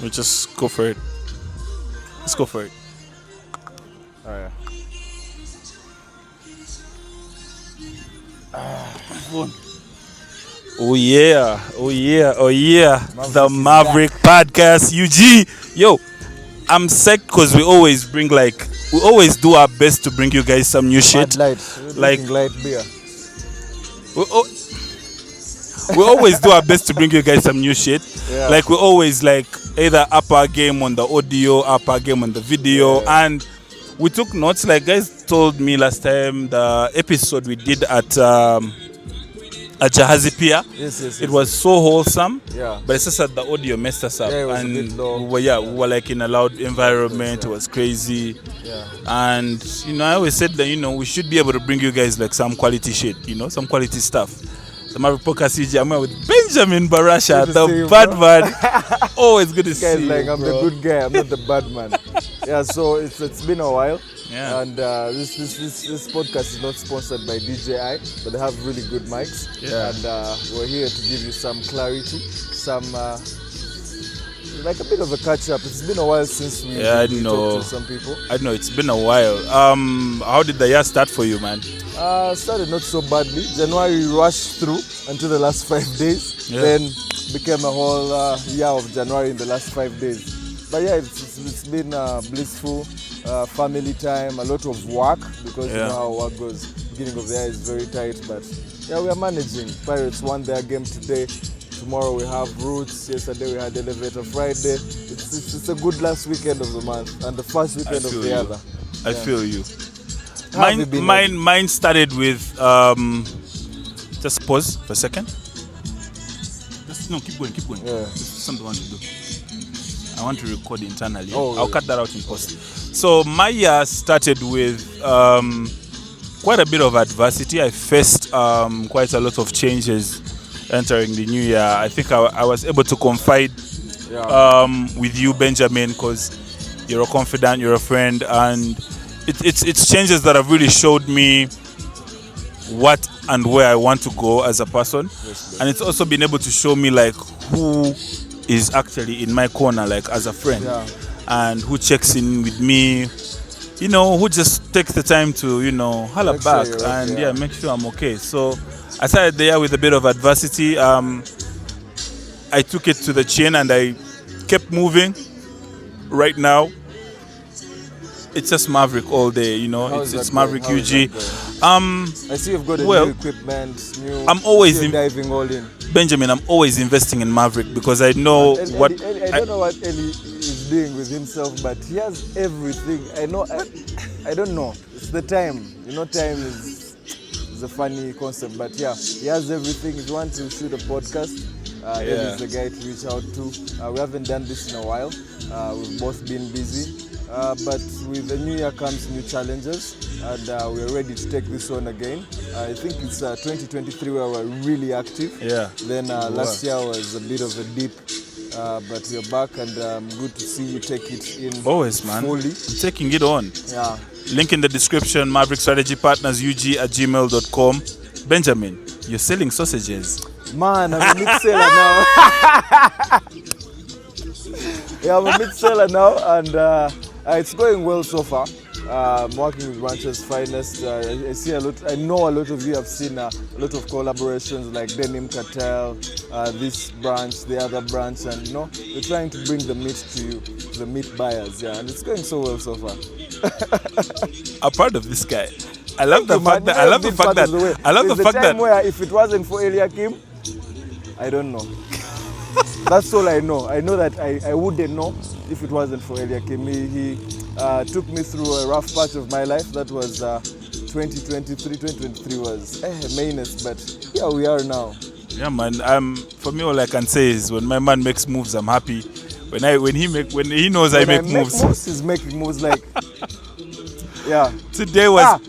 We just go for it. Let's go for it. Oh, yeah. Oh yeah, oh yeah, oh yeah. Maverick The is Maverick Podcast UG. Yo, I'm psyched because we always do our best to bring you guys some new shit. Light beer. We always do our best to bring you guys some new shit. Yeah. Like we always like either up our game on the audio, up our game on the video, and we took notes. Like guys told me last time, the episode we did at Jahazi Pier, Yes. it was so wholesome. Yeah. But it's just that the audio messed us up, Yeah, it was and a bit low. we were like in a loud environment. It was crazy. Yeah. And I always said that we should be able to bring you guys like some quality shit, some quality stuff. The Maverick Podcast UG. I'm here with Benjamin Barasha, Good to the see you, bad bro. man. Always good to see Guys, you. like I'm bro. the good guy. I'm not the bad man. Yeah. So it's been a while. Yeah. And this podcast is not sponsored by DJI, but they have really good mics. Yeah. And we're here to give you some clarity, some like a bit of a catch up. It's been a while since we talked to some people. I know it's been a while. How did the year start for you, man? Started not so badly. January rushed through until the last 5 days. Yeah. Then became a whole year of January in the last 5 days. But yeah, it's been blissful. Family time, a lot of work because you know how work goes. Beginning of the year is very tight, but yeah, we are managing. Pirates won their game today. Tomorrow we have Roots. Yesterday we had Elevator Friday. It's a good last weekend of the month and the first weekend of the other. I feel you. How have you been, Mine started with just pause for a second. Keep going. Yeah. This is something I want to do. I want to record internally. Oh, I'll cut that out in post. So my year started with quite a bit of adversity. I faced quite a lot of changes entering the new year. I think I was able to confide with you, Benjamin, because you're a confidant, you're a friend, and it's changes that have really showed me what and where I want to go as a person. Yes, and it's also been able to show me like who is actually in my corner, like as a friend, and who checks in with me, who just takes the time to, holler Make sure back you're and okay, make sure I'm okay. So I started the year with a bit of adversity. I took it to the chin and I kept moving. Right now, it's just Maverick all day, it's Maverick UG. I see you've got a new equipment, I'm always diving all in. Benjamin, I'm always investing in Maverick because I know I don't know what Eli is doing with himself, but he has everything. I don't know. It's the time. Time is a funny concept, but yeah, he has everything. If you want to shoot a podcast, Eli is the guy to reach out to. We haven't done this in a while. We've both been busy. But with the new year comes new challenges, and we're ready to take this on again. I think it's 2023 where we're really active. Yeah. Then last year was a bit of a dip, but we're back, and good to see you take it in. Always, man. Fully. I'm taking it on. Yeah. Link in the description. Maverick Strategy Partners UG@gmail.com. Benjamin, you're selling sausages. Man, I'm a meat seller now. Yeah, I'm a meat seller now, and it's going well so far. I'm working with Rancher's Finest. I see a lot. I know a lot of you have seen a lot of collaborations like Denim Cartel, this branch, the other branch, and they're trying to bring the meat to you, to the meat buyers. Yeah, and it's going so well so far. I'm proud of this guy. I love the fact that. There's a time where if it wasn't for Eliakim, I don't know. That's all I know. I know that I wouldn't know if it wasn't for Eliakim. He took me through a rough patch of my life. That was 2023. 2023 was mainest, but here we are now. Yeah, man. For me, all I can say is when my man makes moves, I'm happy. When he knows I make moves. He's making moves like. Yeah. Today was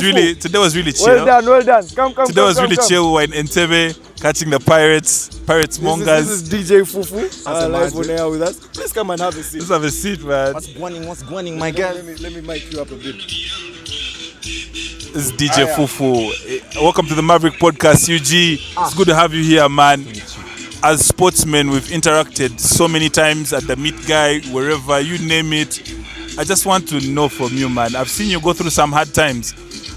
really chill. Well done. Come. Today was really chill. We were in Entebbe catching the Pirates Mongers. This is DJ Fufu live on air with us. Please come and have a seat. Let's have a seat, man. What's going, my guy? Let me mic you up a bit. This is DJ Fufu. Welcome to the Maverick Podcast UG. It's good to have you here, man. as sportsmen, we've interacted so many times at the meet guy, wherever, you name it. I just want to know from you, man. I've seen you go through some hard times.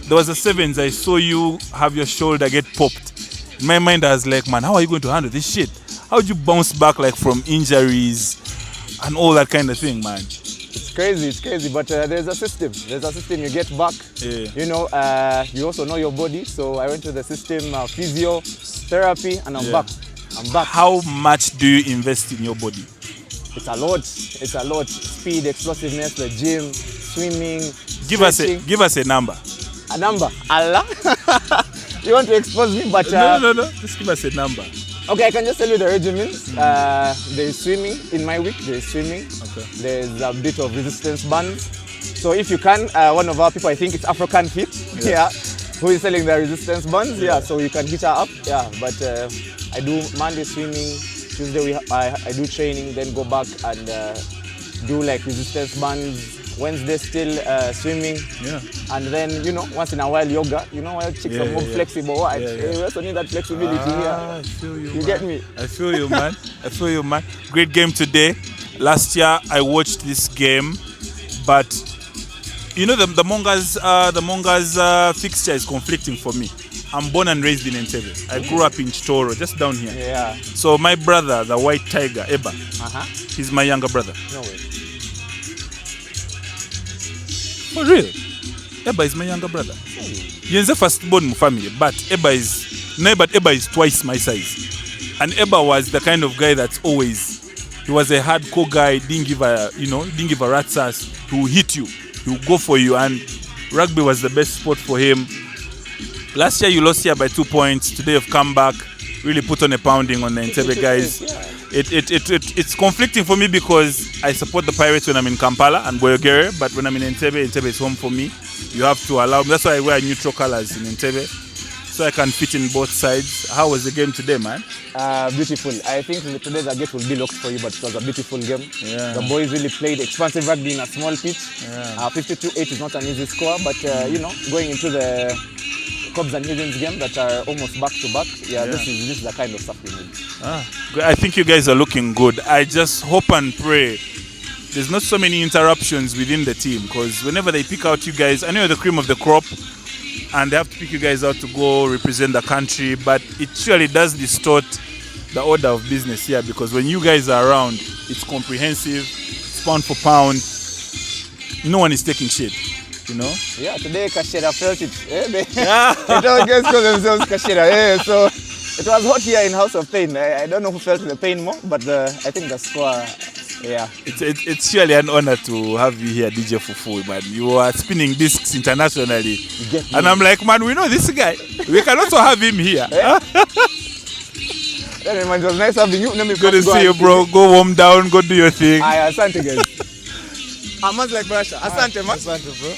There was a sevens, I saw you have your shoulder get popped. In my mind, I was like, man, how are you going to handle this shit? How would you bounce back like from injuries and all that kind of thing, man? It's crazy, but there's a system. You get back. Yeah. You know, you also know your body. So I went to the system, physiotherapy, and I'm back. How much do you invest in your body? It's a lot. Speed, explosiveness, the gym, swimming. Give us a number. A number? Allah? You want to expose me? But no. Just give us a number. Okay, I can just tell you the regimens. There is swimming in my week. There is swimming. Okay. There's a bit of resistance bands. So if you can, one of our people, I think it's African Fit, who is selling the resistance bands. Yeah, so you can hit her up. Yeah, but I do Monday swimming. Tuesday I do training, then go back and do like resistance bands. Wednesday still swimming, and then once in a while yoga. While chicks are more flexible. We also need that flexibility here. I feel you. You get me? I feel you, man. Great game today. Last year I watched this game, but the Mongas fixture is conflicting for me. I'm born and raised in Entebbe. I grew up in Chitoro, just down here. Yeah. So my brother, the white tiger, Eba, he's my younger brother. No way. For real? Eba is my younger brother. He's the firstborn in my family, but Eba is twice my size. And Eba was the kind of guy that's always, he was a hardcore guy, didn't give a rat's ass. He will hit you, he will go for you, and rugby was the best sport for him. Last year you lost here by 2 points. Today you've come back, really put on a pounding on the Entebbe guys. It's conflicting for me because I support the Pirates when I'm in Kampala and Boyogere, but when I'm in Entebbe is home for me. You have to allow me. That's why I wear neutral colors in Entebbe, so I can fit in both sides. How was the game today, man? Beautiful. I think today's gate will be locked for you, but it was a beautiful game. Yeah. The boys really played expansive rugby in a small pitch. 52-8 is not an easy score, but going into the Cubs and Higgins game that are almost back to back. This is the kind of stuff we need. I think you guys are looking good. I just hope and pray there's not so many interruptions within the team, because whenever they pick out you guys, I know you're the cream of the crop and they have to pick you guys out to go represent the country, but it surely does distort the order of business here, because when you guys are around, it's comprehensive, it's pound for pound, no one is taking shit. Yeah, today Kashera felt it. They all guys call themselves Kashera. So it was hot here in House of Pain. I don't know who felt the pain more, but I think the score, It's surely an honor to have you here, DJ Fufu, man. You are spinning discs internationally. And I'm like, man, we know this guy. We can also have him here. It was nice having you. Good to see you, bro. Go warm down, go do your thing. Asante, guys. Maverick Barasha. Asante, man. Asante, bro.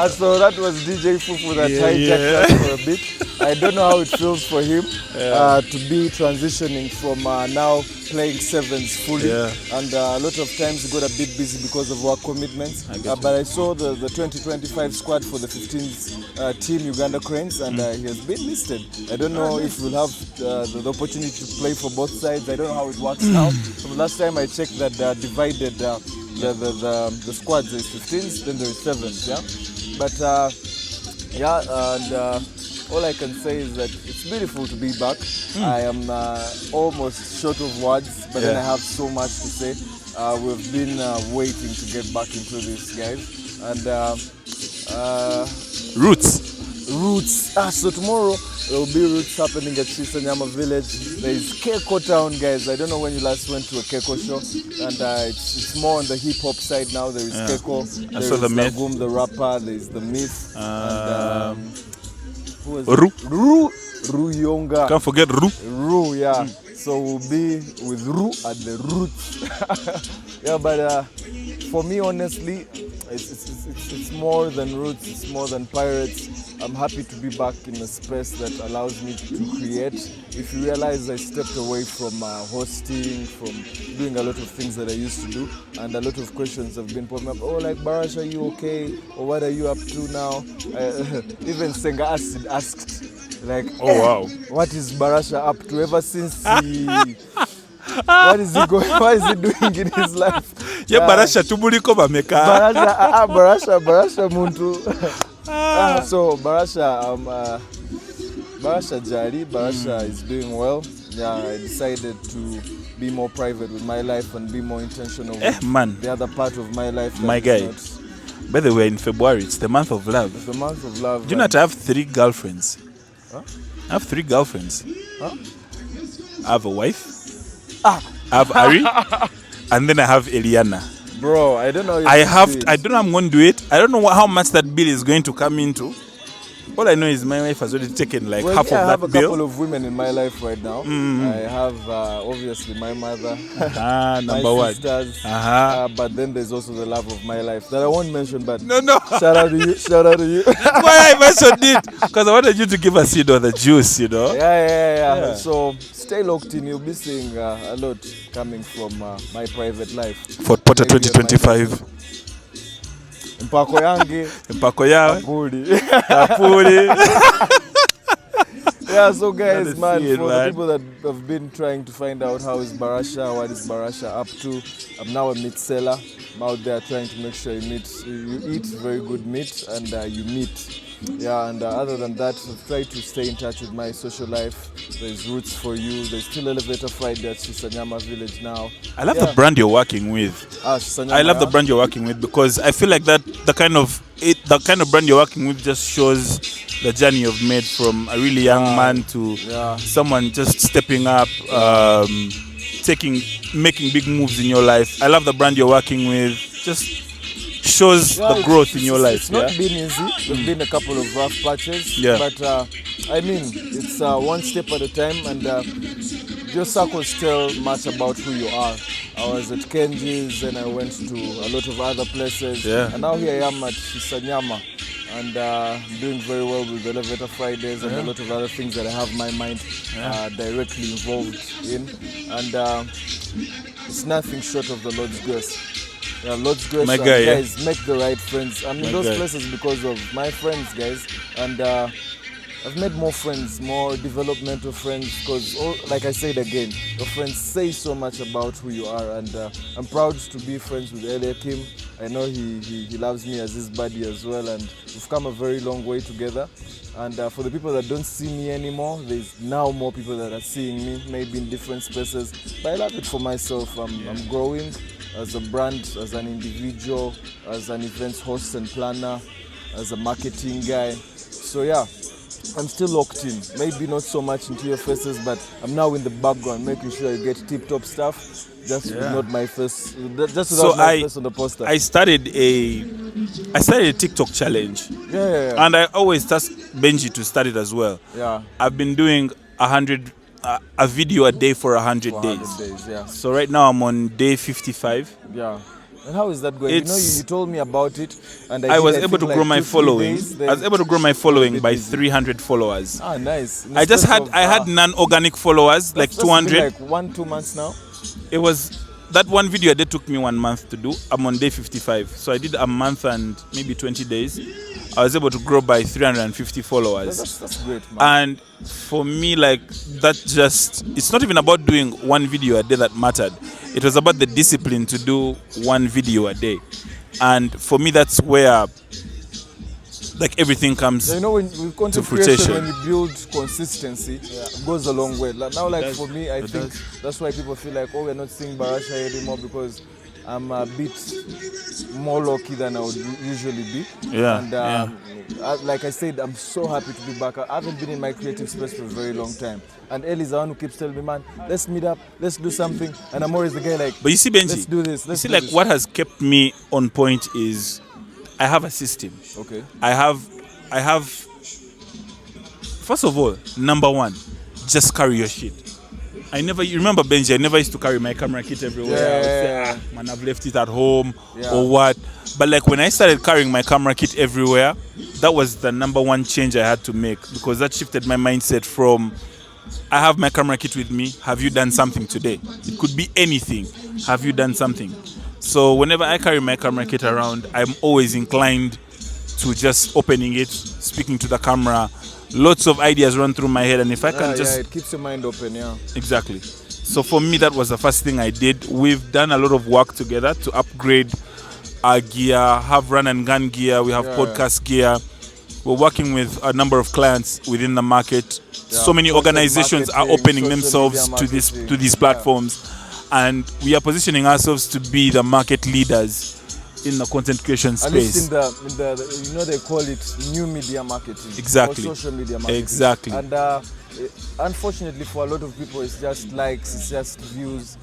So that was DJ Fufu that hijacked us for a bit. I don't know how it feels for him to be transitioning from now playing sevens fully. And a lot of times he got a bit busy because of work commitments. But I saw the 2025 squad for the 15th team Uganda Cranes, and he has been listed. I don't know if we'll have the opportunity to play for both sides. I don't know how it works now. So the last time I checked that divided the squads, there is 15s, then there is 7s, But all I can say is that it's beautiful to be back. I am almost short of words, but then I have so much to say. We've been waiting to get back into this, guys. And Roots. So tomorrow there will be roots happening at Shisanyama village. There is Keko town, guys. I don't know when you last went to a Keko show, and it's more on the hip hop side now. There is Keko, there is Nagum the rapper, there is the Myth, and who is Ru Yonga. Can't forget Ru. So we'll be with Ru at the roots. But for me, honestly, it's more than roots. It's more than Pirates. I'm happy to be back in a space that allows me to create. If you realize I stepped away from hosting, from doing a lot of things that I used to do, and a lot of questions have been popping up. Oh, like Barasha, are you okay? Or what are you up to now? Even Senga asked, like, Oh wow. what is Barasha up to ever since he... What is he going? What is he doing in his life? Yeah, Barasha tubuliko bameka. Barasha muntu. So Barasha, Barasha Jari, Barasha is doing well. Yeah, I decided to be more private with my life and be more intentional with Man. the other part of my life. My guy. By the way, in February, it's the month of love. It's the month of love. Do you not have 3 girlfriends? Huh? I have 3 girlfriends. Huh? I have a wife. I have Ari. And then I have Eliana. Bro, I don't know. I don't know I'm going to do it. I don't know how much that bill is going to come into. All I know is my wife has already taken like half of that bill. I have a couple of women in my life right now. I have obviously my mother, my sisters, but then there's also the love of my life that I won't mention. But no. Shout out to you. That's why I mentioned it, because I wanted you to give us, the juice, Yeah. So stay locked in. You'll be seeing a lot coming from my private life. For Porter 2025. Mpako yange. Mpako yawe. Apuri. Yeah, so guys, for man. the people that have been trying to find out how is Barasha, what is Barasha up to, I'm now a meat seller. I'm out there trying to make sure you eat very good meat and you meet. Yeah, and other than that, I've tried to stay in touch with my social life. There's Roots for You. There's still Elevator Friday at Shisanyama Village now. I love the brand you're working with. I love the brand you're working with, because I feel like that the kind of brand you're working with just shows the journey you've made from a really young man to someone just stepping up, making big moves in your life. I love the brand you're working with. Just shows the growth in your life. It's not been easy. There've been a couple of rough patches, but I mean, it's one step at a time, and your circles tell much about who you are. I was at Kenji's and I went to a lot of other places, and now here I am at Shisanyama, and doing very well with Elevator Fridays and a lot of other things that I have my mind directly involved in, and it's nothing short of the Lord's grace. Yeah, Lord's grace, my guy, guys, make the right friends. I'm in those places because of my friends, guys, and I've made more friends, more developmental friends, because, like I said again, your friends say so much about who you are, and I'm proud to be friends with Eliakim. I know he loves me as his buddy as well, and we've come a very long way together. And for the people that don't see me anymore, there's now more people that are seeing me, maybe in different spaces. But I love it for myself. I'm growing as a brand, as an individual, as an events host and planner, as a marketing guy. So yeah, I'm still locked in. Maybe not so much into your faces, but I'm now in the background, making sure I get tip-top stuff. Just not my face, just without my face on the poster. I started a TikTok challenge. And I always ask Benji to start it as well. Yeah. I've been doing a video a day for 100 days. So right now I'm on day 55. Yeah. And how is that going? You told me about it, and I was able to grow my following. I was able to grow my following by 300 followers. Ah, nice. I had non-organic followers, like 200. Like 1-2 months now. It was that one video a day took me 1 month to do. I'm on day 55, so I did a month and maybe 20 days. I was able to grow by 350 followers. That's great, man. And for me, like, it's not even about doing one video a day that mattered. It was about the discipline to do one video a day. And for me, that's where like everything comes with content creation, when you build consistency, it goes a long way. Now, for me, I think that's why people feel like, we're not seeing Barasha anymore, because I'm a bit more lucky than I would usually be. Like I said, I'm so happy to be back. I haven't been in my creative space for a very long time. And Eli's the one who keeps telling me, man, let's meet up, let's do something. And I'm always the guy like, but you see, Benji, let's do this. What has kept me on point is I have a system. Okay. I have, first of all, number one, just carry your shit. You remember, Benji, I never used to carry my camera kit everywhere. I would say, man, I've left it at home or what. But like when I started carrying my camera kit everywhere, that was the number one change I had to make, because that shifted my mindset from, I have my camera kit with me, have you done something today? It could be anything. Have you done something? So whenever I carry my camera kit around, I'm always inclined to just opening it, speaking to the camera. Lots of ideas run through my head, and if I can it keeps your mind open, yeah. Exactly. So for me, that was the first thing I did. We've done a lot of work together to upgrade our gear, have run and gun gear, we have podcast gear. We're working with a number of clients within the market. So many organizations are opening themselves to these platforms, and we are positioning ourselves to be the market leaders in the content creation space. At least in the they call it new media marketing. Exactly. Or social media marketing. Exactly. And unfortunately for a lot of people, it's just likes, it's just views,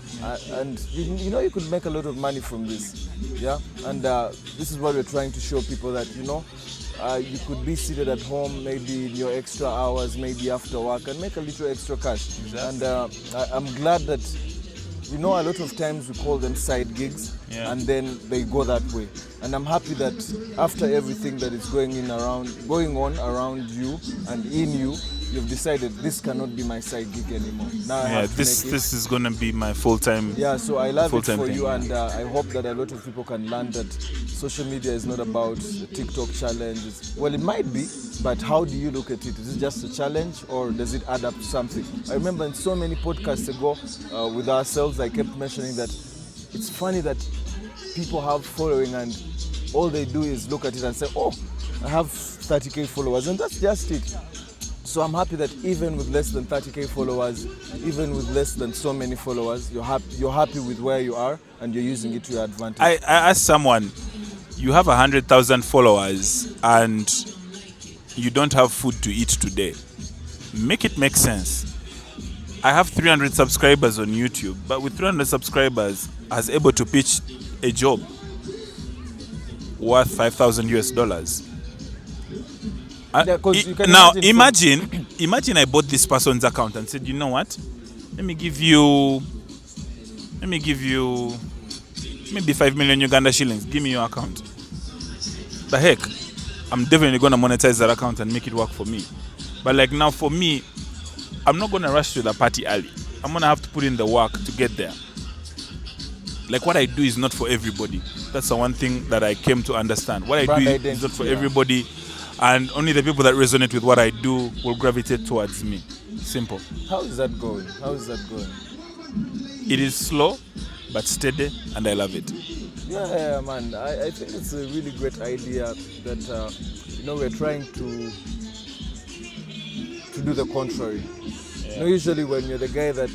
and you could make a lot of money from this. Yeah. And this is what we're trying to show people, that you could be seated at home, maybe in your extra hours, maybe after work, and make a little extra cash. Exactly. And I'm glad that, a lot of times we call them side gigs, and then they go that way. And I'm happy that after everything that is going on around you and in you, you've decided this cannot be my side gig anymore. Now I have to this make it. This is gonna be my full-time. Yeah, so I love it for thing. you, and I hope that a lot of people can learn that social media is not about the TikTok challenge. Well, it might be, but how do you look at it? Is it just a challenge, or does it add up to something? I remember in so many podcasts ago with ourselves, I kept mentioning that it's funny that people have following and all they do is look at it and say, oh, I have 30k followers, and that's just it. So I'm happy that even with less than 30k followers, even with less than so many followers, you're happy with where you are and you're using it to your advantage. I asked someone, you have 100,000 followers and you don't have food to eat today. Make it make sense. I have 300 subscribers on YouTube, but with 300 subscribers, I was able to pitch a job worth $5,000. Now imagine I bought this person's account and said, you know what? Let me give you maybe 5 million Uganda shillings. Give me your account. The heck? I'm definitely gonna monetize that account and make it work for me. But like now for me, I'm not gonna rush to the party early. I'm gonna have to put in the work to get there. Like what I do is not for everybody. That's the one thing that I came to understand. What I do is not for everybody. And only the people that resonate with what I do will gravitate towards me. Simple. How is that going? It is slow, but steady, and I love it. Yeah, man. I think it's a really great idea that, we're trying to do the contrary. Yeah. Usually when you're the guy that,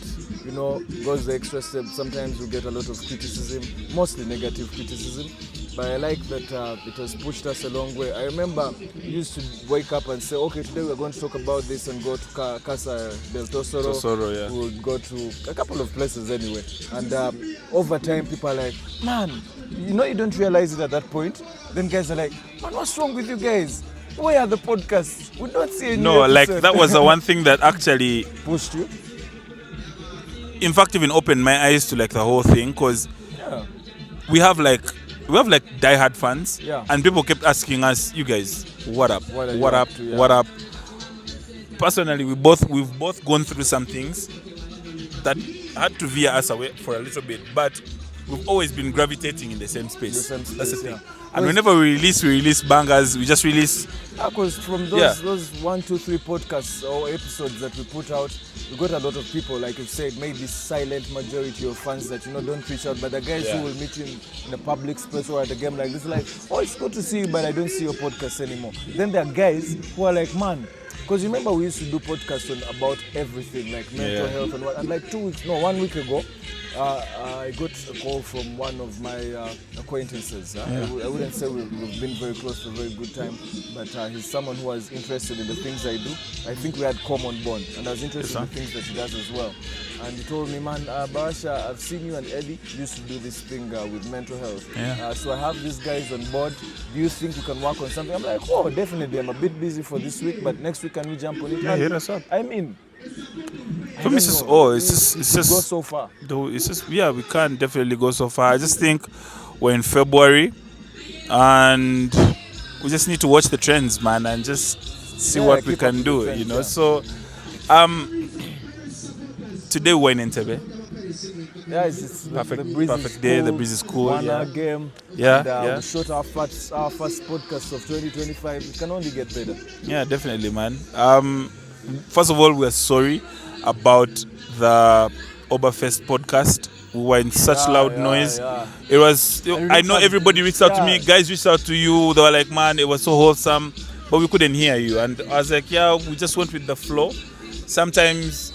goes the extra step, sometimes we get a lot of criticism, mostly negative criticism. But I like that it has pushed us a long way. I remember we used to wake up and say, okay, today we're going to talk about this and go to Casa del Tosoro. Yeah. We'll go to a couple of places anyway. And over time, people are like, man, you don't realize it at that point. Then guys are like, man, what's wrong with you guys? Where are the podcasts? We don't see any episode. Like that was the one thing that actually pushed you. In fact, even opened my eyes to like the whole thing, because we have diehard fans, and people kept asking us, you guys, what up? What up? Personally, we've both gone through some things that had to veer us away for a little bit, but we've always been gravitating in the same space. That's the thing. Yeah. And whenever we release bangers, we just release. Because from those 1, 2, 3 podcasts or episodes that we put out, we got a lot of people, like you said, maybe silent majority of fans that don't reach out, but the guys who will meet you in a public space or at a game like this, like, oh, it's good to see you, but I don't see your podcast anymore. Then there are guys who are like, man, because remember we used to do podcasts about everything, like mental health and like 1 week ago, I got a call from one of my acquaintances. I wouldn't say we've been very close for a very good time, but he's someone who was interested in the things I do. I think we had common bond, and I was interested in the things that he does as well. And he told me, man, Barasha, I've seen you and Eddie used to do this thing with mental health. So I have these guys on board. Do you think we can work on something? I'm like, oh, definitely. I'm a bit busy for this week, but next week can we jump on it? Yeah, hit us up. I mean, for me, it's just go so far. We can't definitely go so far. I just think we're in February, and we just need to watch the trends, man, and just see what we can do. Trends, you know. yeah. So, today we're in Entebbe. Yeah, it's Perfect- the breeze perfect is day, cool, the breeze is cool, 1 yeah. hour game. Yeah, And, yeah. we shot our first podcast of 2025. It can only get better. Yeah, definitely, man. First of all, we're sorry about the Oberfest podcast. We were in such Yeah, loud yeah, noise. yeah. It was. And I know Richard- everybody reached out to me. yeah. Guys reached out to you. They were like, "Man, it was so wholesome," but we couldn't hear you. And I was like, "Yeah, we just went with the flow." Sometimes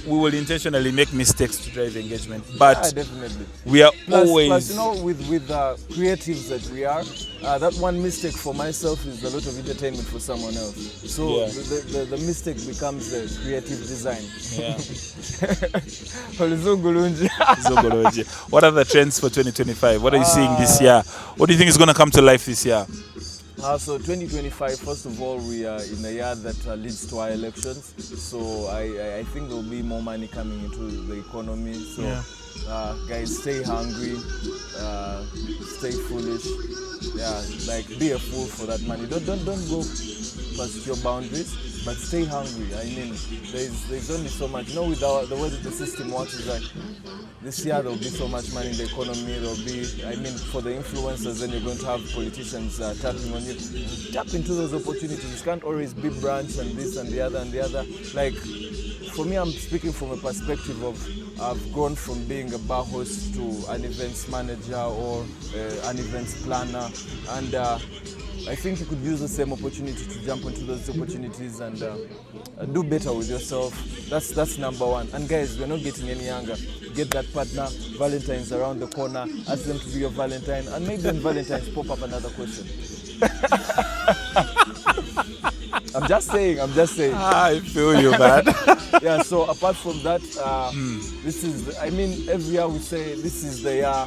we will intentionally make mistakes to drive engagement, but Yeah, definitely. we are Plus, always. you know, with creatives that we are, that one mistake for myself is a lot of entertainment for someone else. So Yeah. the mistake becomes the creative design. Yeah. Oluzungulunji. Zogology. What are the trends for 2025? What are you seeing this year? What do you think is going to come to life this year? So 2025, first of all, we are in a year that leads to our elections. So I think there will be more money coming into the economy. So Yeah. guys, stay hungry, stay foolish. Yeah, like be a fool for that money. Don't go past your boundaries, but stay hungry. I mean, there's only so much. You know, with the way that the system works is like this year there will be so much money in the economy. There will be, I mean, for the influencers, then you're going to have politicians tapping on you. Tap into those opportunities. It can't always be branch and this and the other and the other. Like, for me, I'm speaking from a perspective of I've gone from being a bar host to an events manager or an events planner, and I think you could use the same opportunity to jump into those opportunities and do better with yourself. That's number one. And guys, we're not getting any younger. Get that partner. Valentine's around the corner. Ask them to be your Valentine, and maybe on Valentine's pop up another question. I'm just saying. I feel you, man. Yeah, so apart from that, this is, I mean, every year we say this is the year.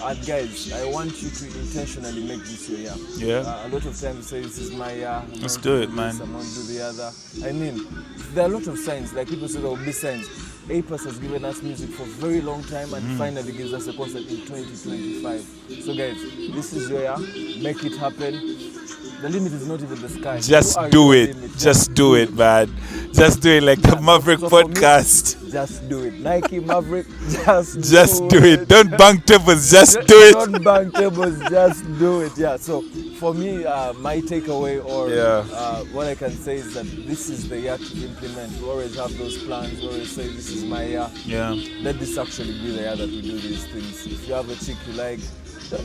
And guys, I want you to intentionally make this your year. Yeah. A lot of times we say this is my year. Let's do it, man. I'm going to do the other. I mean, there are a lot of signs. Like people say there will be signs. APAS has given us music for a very long time and finally gives us a concert in 2025. So guys, this is your year. Make it happen. The limit is not even the sky. Just You are do your it. limit. Just do it, man. Just do it like the Maverick So for me, Podcast. Just do it. Nike Maverick, just Do it. Don't bang tables. Just do it. Don't bang tables, just do it. Yeah. So for me, my takeaway or what I can say is that this is the year to implement. We always have those plans. We always say this is my year. Yeah. Let this actually be the year that we do these things. If you have a chick you like,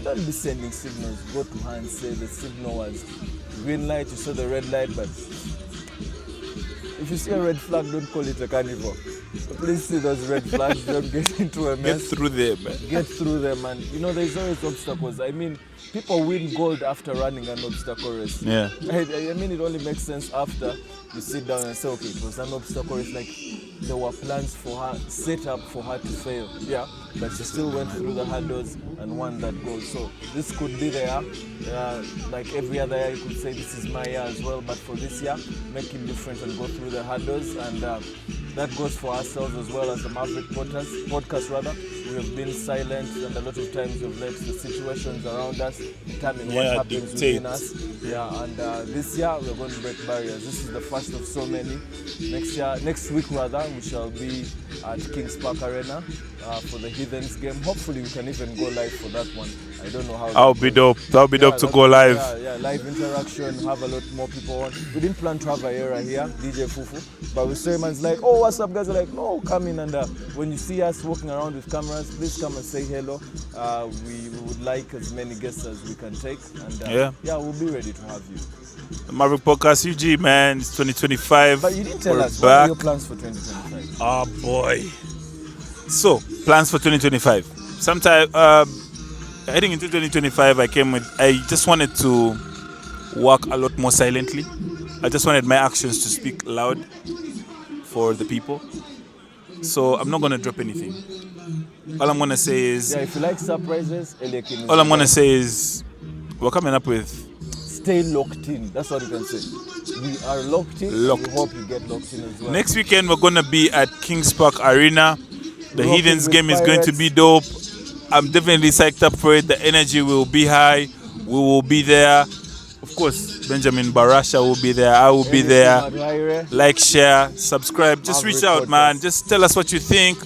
don't be sending signals. Go to her and say the signal was green light, you saw the red light, but if you see a red flag, don't call it a carnival. Please see those red flags, don't get into a Get mess. through there, man. Get through them, and you know there's always obstacles. I mean, people win gold after running an obstacle race. Yeah. I mean, it only makes sense after you sit down and say, okay, it was an obstacle race. Like there were plans for her, set up for her to fail. Yeah, but she still went through the hurdles and won that gold. So this could be the year. Like every other year, you could say this is my year as well. But for this year, make it different and go through the hurdles. And that goes for ourselves as well as the Maverick podcast. Rather, we have been silent, and a lot of times we've let the situations around us determine what happens dictate. within us. Yeah, and this year we're going to break barriers. This is the first of so many. Next week rather, we shall be at Kings Park Arena for the Heathens game. Hopefully, we can even go live for that one. I don't know how. That'll be dope. That'll be dope to go live. Yeah, live interaction, have a lot more people on. We didn't plan Desire Ayera here, DJ Fufu, but we saw him and it's like, oh, what's up, guys? We're like, no, come in, and when you see us walking around with cameras, please come and say hello. We would like as many guests as we can take, and we'll be ready to have you. The Maverick Podcast UG, man. It's 2025. But you didn't tell We're us, what are your plans for 2025? Oh boy. So, plans for 2025. Sometime heading into 2025, I just wanted to work a lot more silently. I just wanted my actions to speak loud for the people. So I'm not gonna drop anything. All I'm gonna say is if you like surprises, Eliakim is all I'm gonna say is we're coming up with stay locked in. That's what you can say. We are locked in. Locked. We hope you get locked in as well. next weekend. We're gonna be at Kings Park Arena. The Rocking Heathens with game is going to Pirates. be dope. I'm definitely psyched up for it. The energy will be high. We will be there. course, Benjamin Barasha will be there. I will be there. Like, share, subscribe. Just reach out, man. Just tell us what you think.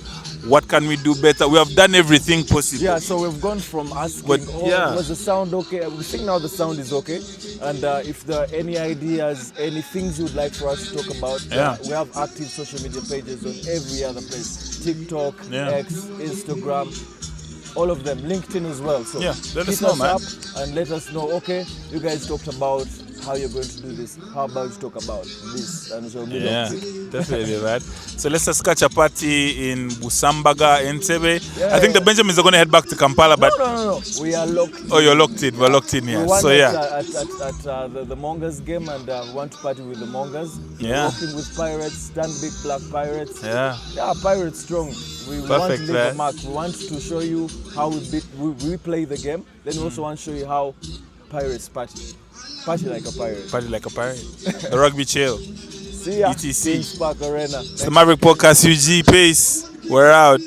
What can we do better? We have done everything possible. Yeah, so we've gone from asking, was the sound okay? We think now the sound is okay. And if there are any ideas, any things you would like for us to talk about, we have active social media pages on every other place. TikTok, X, Instagram, all of them. LinkedIn as well. So let us know, man. Up and let us know, okay, you guys talked about how you're going to do this. How about you talk about this? And so definitely, right? So let's just catch a party in Busambaga, Entebbe. I think the Benjamins are going to head back to Kampala, but no. We are locked in. Oh, you're locked in. We're locked in here. We won so at the Mongers game, and we want to party with the Mongers. Yeah. Working with Pirates, stand big black Pirates. Yeah, Pirates strong. We want to leave a mark. We want to show you how we play the game. Then we also want to show you how Pirates party. Party like a pirate. Party like a pirate. The rugby chill. See ya. ETC. Park Arena. It's the Maverick Podcast UG. Peace. We're out.